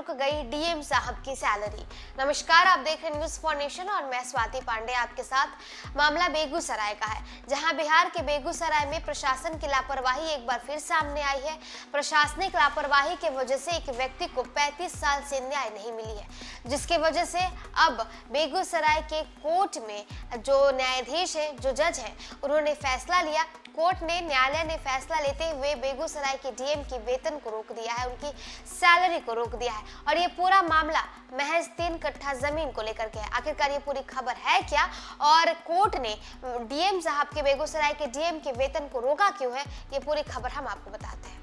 रुक गई डीएम साहब की सैलरी। नमस्कार, आप देख रहे हैं न्यूज़ फॉर नेशन और मैं स्वाति पांडे आपके साथ। मामला बेगूसराय का है, जहां बिहार के बेगूसराय में प्रशासन की लापरवाही एक बार फिर सामने आई है। प्रशासनिक लापरवाही के वजह से एक व्यक्ति को 35 साल से न्याय नहीं मिली है, जिसके वजह से अब बेगूसराय के कोर्ट में जो न्यायाधीश है, जो जज है, उन्होंने फैसला लिया। न्यायालय ने फैसला लेते हुए बेगूसराय के डीएम की वेतन को रोक दिया है, उनकी सैलरी को रोक दिया है। और ये पूरा मामला महज 3 कट्ठा जमीन को लेकर के है। आखिरकार ये पूरी खबर है क्या और कोर्ट ने डीएम साहब के, बेगूसराय के डीएम के वेतन को रोका क्यों है, ये पूरी खबर हम आपको बताते हैं।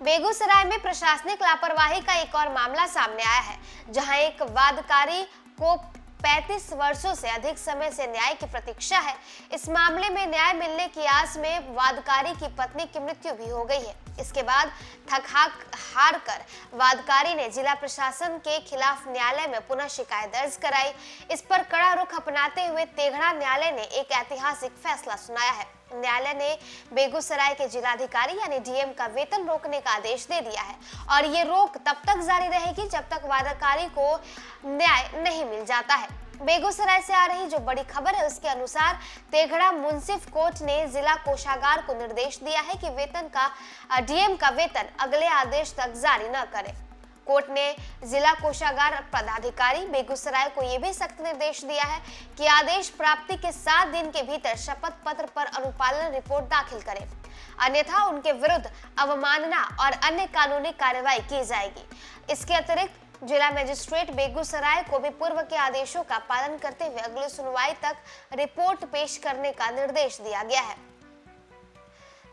बेगूसराय में प्रशासनिक लापरवाही का एक और मामला सामने आया है, जहां एक वादकारी को 35 वर्षों से अधिक समय से न्याय की प्रतीक्षा है। इस मामले में न्याय मिलने की आस में वादकारी की पत्नी की मृत्यु भी हो गई है। इसके बाद हार कर वादकारी ने जिला प्रशासन के खिलाफ न्यायालय में पुनः शिकायत दर्ज कराई। इस पर कड़ा रुख अपनाते हुए तेघड़ा न्यायालय ने एक ऐतिहासिक फैसला सुनाया है। न्यायालय ने बेगूसराय के जिलाधिकारी यानी डीएम का वेतन रोकने का आदेश दे दिया है और ये रोक तब तक जारी रहेगी जब तक वादकारी को न्याय नहीं मिल जाता है। बेगूसराय से आ रही जो बड़ी खबर है उसके अनुसार तेघड़ा मुंसिफ कोर्ट ने जिला कोषागार को निर्देश दिया है कि डीएम का वेतन अगले आदेश तक जारी न करे। कोर्ट ने जिला कोषागार पदाधिकारी बेगूसराय को यह भी सख्त निर्देश दिया है कि आदेश प्राप्ति के 7 दिन के भीतर शपथ पत्र पर अनुपालन रिपोर्ट दाखिल करें, अन्यथा उनके विरुद्ध अवमानना और अन्य कानूनी कार्रवाई की जाएगी। इसके अतिरिक्त जिला मजिस्ट्रेट बेगूसराय को भी पूर्व के आदेशों का पालन करते हुए अगली सुनवाई तक रिपोर्ट पेश करने का निर्देश दिया गया है।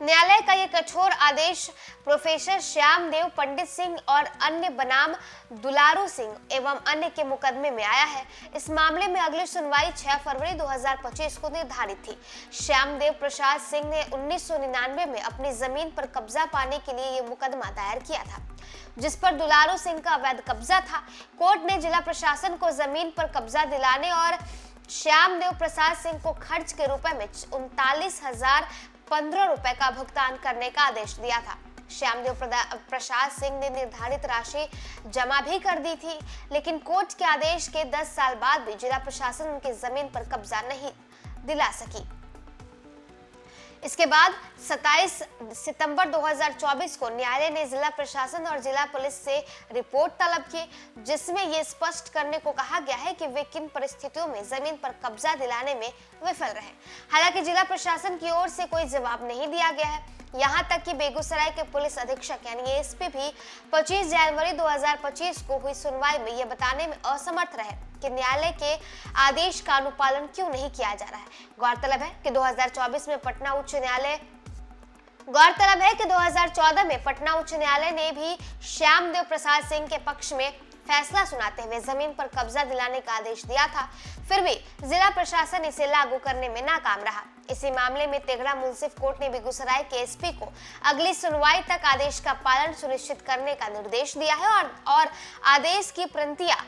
न्यायालय का यह कठोर आदेश प्रोफेसर श्यामदेव पंडित सिंह और अन्य बनाम दुलारू सिंह एवं अन्य के मुकदमे में आया है। इस मामले में अगली सुनवाई 6 फरवरी 2025 को निर्धारित थी। श्यामदेव प्रसाद सिंह ने 1999 में अपनी जमीन पर कब्जा पाने के लिए यह मुकदमा दायर किया था, जिस पर दुलारू सिंह का अवैध कब्जा था। कोर्ट ने जिला प्रशासन को जमीन पर कब्जा दिलाने और श्यामदेव प्रसाद सिंह को खर्च के रूप में 39,015 रुपए का भुगतान करने का आदेश दिया था। श्यामदेव प्रसाद सिंह ने निर्धारित राशि जमा भी कर दी थी, लेकिन कोर्ट के आदेश के 10 साल बाद भी जिला प्रशासन उनकी जमीन पर कब्जा नहीं दिला सकी। इसके बाद 27 सितंबर 2024 को न्यायालय ने जिला प्रशासन और जिला पुलिस से रिपोर्ट तलब की, जिसमें यह स्पष्ट करने को कहा गया है कि वे किन परिस्थितियों में जमीन पर कब्जा दिलाने में विफल रहे। हालांकि जिला प्रशासन की ओर से कोई जवाब नहीं दिया गया है। यहाँ तक कि बेगूसराय के पुलिस अधीक्षक यानी एसपी भी 25 जनवरी 2025 को हुई सुनवाई में यह बताने में असमर्थ रहे कि न्यायालय के आदेश का अनुपालन क्यों नहीं किया जा रहा है। गौरतलब है कि 2014 में पटना उच्च न्यायालय ने भी श्यामदेव प्रसाद सिंह के पक्ष में फैसला सुनाते हुए जमीन पर कब्जा दिलाने का आदेश दिया था। फिर भी जिला प्रशासन इसे लागू करने में नाकाम रहा। इसी मामले में तेघड़ा मुंसिफ कोर्ट ने बेगूसराय के एसपी को अगली सुनवाई तक आदेश का पालन सुनिश्चित करने का निर्देश दिया है और आदेश की प्रतियां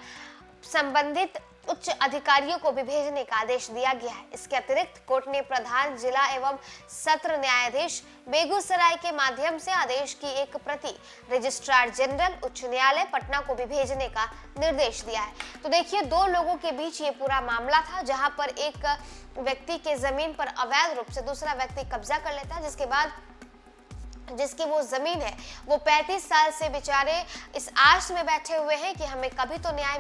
संबंधित उच्च अधिकारियों को भी भेजने का आदेश दिया गया है। इसके अतिरिक्त कोर्ट ने प्रधान जिला एवं सत्र न्यायाधीश बेगूसराय के माध्यम से आदेश की एक प्रति रजिस्ट्रार जनरल उच्च न्यायालय पटना को भी भेजने का निर्देश दिया है। तो देखिए, 2 लोगों के बीच ये पूरा मामला था, जहां पर एक व्यक्ति के जमीन पर अवैध रूप से दूसरा व्यक्ति कब्जा कर लेता है, जिसके बाद जिसकी वो जमीन है वो 35 साल से बेचारे इस आश में बैठे हुए हैं कि हमें कभी तो न्याय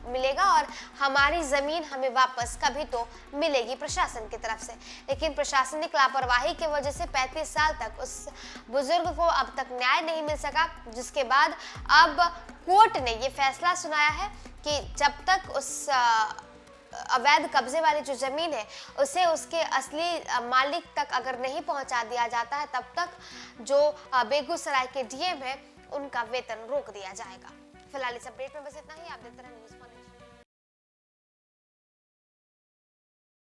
मिलेगा और हमारी जमीन हमें वापस कभी तो मिलेगी प्रशासन की तरफ से। लेकिन प्रशासनिक लापरवाही की वजह से 35 साल तक उस बुजुर्ग को अब तक न्याय नहीं मिल सका, जिसके बाद अब कोर्ट ने ये फैसला सुनाया है कि जब तक उस अवैध कब्जे वाली जो जमीन है उसे उसके असली मालिक तक अगर नहीं पहुंचा दिया जाता है, तब तक जो बेगूसराय के डीएम है उनका वेतन रोक दिया जाएगा। फिलहाल इस अपडेट में बस इतना ही। आप देखते रहें न्यूज़।